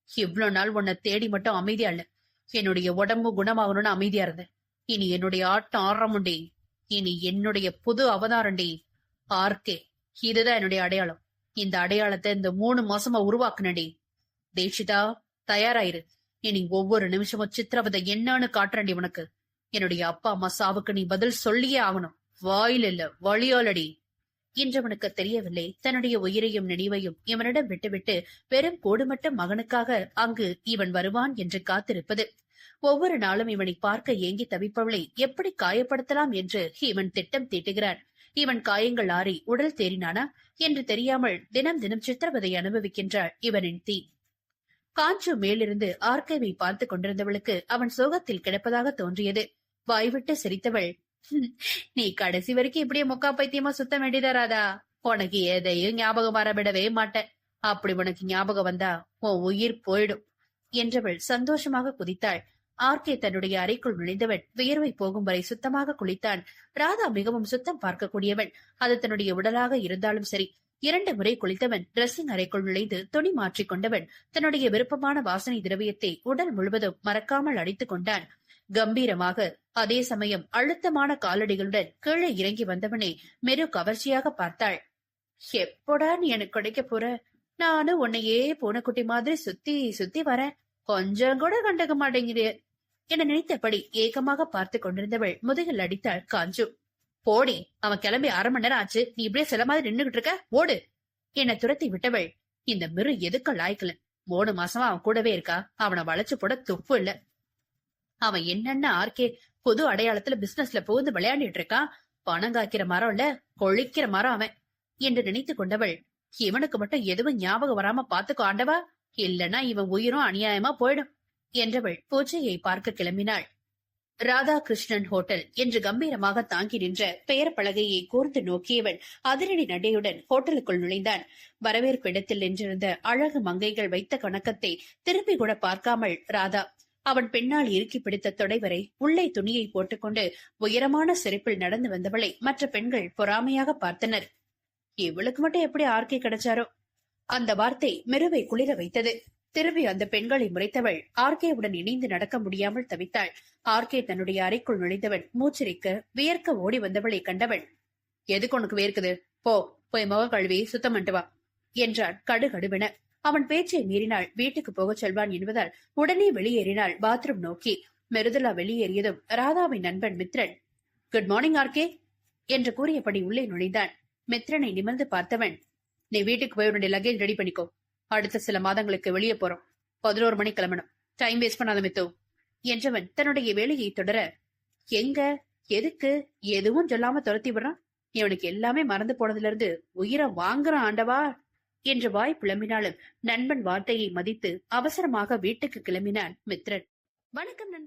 இவ்வளவு நாள் உன்னை தேடி மட்டும் அமைதியா இல்ல, என்னுடைய உடம்பு குணமாகணும்னு அமைதியா இருந்தேன். இனி என்னுடைய ஆட்டம் ஆரம்புண்டி, இனி என்னுடைய புது அவதாரண்டி. ஆர்கே, இதுதான் என்னுடைய அடையாளம். இந்த அடையாளத்தை இந்த 3 மாசமா உருவாக்குனடி. தேஷிதா, தயாராயிரு. இனி ஒவ்வொரு நிமிஷமும் சித்திரவதை என்னன்னு காட்டுறண்டி உனக்கு. என்னுடைய அப்பா அம்மா சாவுக்கு நீ பதில் சொல்லியே ஆகணும், வாயில் இல்ல வழியாலடி என்றவனுக்கு தெரியவில்லை. தன்னுடைய உயிரையும் நினைவையும் இவனிடம் விட்டுவிட்டு வெறும் கோடு மட்டும் மகனுக்காக அங்கு இவன் வருவான் என்று காத்திருப்பது. ஒவ்வொரு நாளும் இவனை பார்க்க ஏங்கி தவிப்பவளை எப்படி காயப்படுத்தலாம் என்று இவன் திட்டம் தீட்டுகிறான். இவன் காயங்கள் ஆறி உடல் தேறினானா என்று தெரியாமல் தினம் தினம் சித்திரவதை அனுபவிக்கின்றாள் இவனின் தீ. காஞ்சு மேலிருந்து ஆர்கேவை பார்த்து கொண்டிருந்தவளுக்கு அவன் சோகத்தில் கிடப்பதாக தோன்றியது. வாய்விட்டு சிரித்தவள், நீ கடைசி வரைக்கும் இப்படியே முக்கா பைத்தியமா சுத்த வேண்டியதாராதா? உனக்கு எதையும் ஞாபகம் வரவிடவே மாட்டேன். அப்படி உனக்கு ஞாபகம் வந்தா உன் உயிர் போயிடும் என்றவள் சந்தோஷமாக குதித்தாள். ஆர்கே தன்னுடைய அறைக்குள் நுழைந்தவன் வியர்வை போகும் வரை சுத்தமாக குளித்தான். ராதா மிகவும் சுத்தம் பார்க்கக்கூடியவன். அது தன்னுடைய உடலாக இருந்தாலும் சரி. 2 முறை குளித்தவன் டிரெஸ்ஸிங் அறைக்குள் நுழைந்து துணி மாற்றிக் கொண்டவன் தன்னுடைய விருப்பமான வாசனை திரவியத்தை உடல் முழுவதும் மறக்காமல் அடித்துக் கொண்டான். கம்பீரமாக, அதே சமயம் அழுத்தமான காலடிகளுடன் கீழே இறங்கி வந்தவனை மெரு கவர்ச்சியாக பார்த்தாள். எப்போடா நீ எனக்கு கிடைக்க போற? நானும் உன்னையே பூனைக்குட்டி மாதிரி சுத்தி சுத்தி வரேன், கொஞ்சம் கூட கண்டுக்க மாட்டேங்குது என நினைத்தபடி ஏக்கமாக பார்த்து கொண்டிருந்தவள் முதுகில் அடித்தாள் காஞ்சு. போடி, அவன் கிளம்பி 1/2 மணி நேரம் ஆச்சு, நீ இப்படியே சில மாதிரி நின்னுகிட்டு இருக்க, ஓடு என துரத்தி விட்டவள் இந்த மிரு எதுக்க லாய்க்கல. 3 மாசமா அவன் கூடவே இருக்கா, அவனை வளைச்சு போட துப்பு இல்ல. அவன் என்னன்னா ஆர்கே புது அடையாளத்துல பிசினஸ்ல புகுந்து விளையாடிட்டு இருக்கான். பணம் காய்க்கிற மரம் இல்ல, கொழிக்கிற மரம் அவன் என்று நினைத்து கொண்டவள், இவனுக்கு மட்டும் எதுவும் ஞாபகம் வராம பாத்துக்கோ ஆண்டவா, இல்லன்னா இவன் உயிரும் அநியாயமா போயிடும் என்றவள் பூஜையை பார்க்க கிளம்பினாள். ராதாகிருஷ்ணன் ஹோட்டல் என்று கம்பீரமாக தாங்கி நின்ற பெயர் பலகையை கூர்ந்து நோக்கியவன் அதிரடி நடையுடன் ஹோட்டலுக்குள் நுழைந்தான். வரவேற்பு இடத்தில் நின்றிருந்த அழகு மங்கைகள் வைத்த கணக்கத்தை திரும்பி கூட பார்க்காமல் ராதா அவன் பின்னால் இறுக்கி பிடித்த தொடைவரை உள்ளே துணியை போட்டுக்கொண்டு உயரமான சிரிப்பில் நடந்து வந்தவளை மற்ற பெண்கள் பொறாமையாக பார்த்தனர். இவளுக்கு மட்டும் எப்படி ஆர்கே கிடைச்சாரோ? அந்த வார்த்தை மெருவை குளிர வைத்தது. திரும்பி அந்த பெண்களை முறைத்தவள் ஆர்கேவுடன் இணைந்து நடக்க முடியாமல் தவித்தாள். ஆர்கே தன்னுடைய அறைக்குள் நுழைந்தவன் மூச்சிரிக்க வியர்க்க ஓடி வந்தவளை கண்டவள், எதுக்கு உனக்கு வேர்க்குது? போ, போய் முக கழுவி சுத்தம் பண்ணிட்டு வா என்றான் கடுகடுவென. அவன் பேச்சை மீறினாள் வீட்டுக்கு போகச் செல்வான் என்பதால் உடனே வெளியேறினாள் பாத்ரூம் நோக்கி. மெருதுலா வெளியேறியதும் ராதாவின் நண்பன் மித்ரன், குட் மார்னிங் ஆர்கே என்று கூறியபடி உள்ளே நுழைந்தான். மித்ரனை நிமிர்ந்து பார்த்தவன், நீ வீட்டுக்கு போய் உன்னுடைய லக்கேஜ் ரெடி பண்ணிக்கோ. அடுத்த சில மாதங்களுக்கு வெளியே போறோம். 11 மணி கிளம்பணும். டைம் வேஸ்ட் பண்ணாத மித்து என்றவன் தன்னுடைய வேலையை தொடர, எங்க எதுக்கு எதுவும் சொல்லாம துரத்தி விடுறான். இவனுக்கு எல்லாமே மறந்து போனதுல இருந்து உயிரை வாங்குறான் ஆண்டவா என்று வாய் புலம்பினாலும் நண்பன் வார்த்தையை மதித்து அவசரமாக வீட்டுக்கு கிளம்பினான் மித்ரன். வணக்கம் நண்பன்.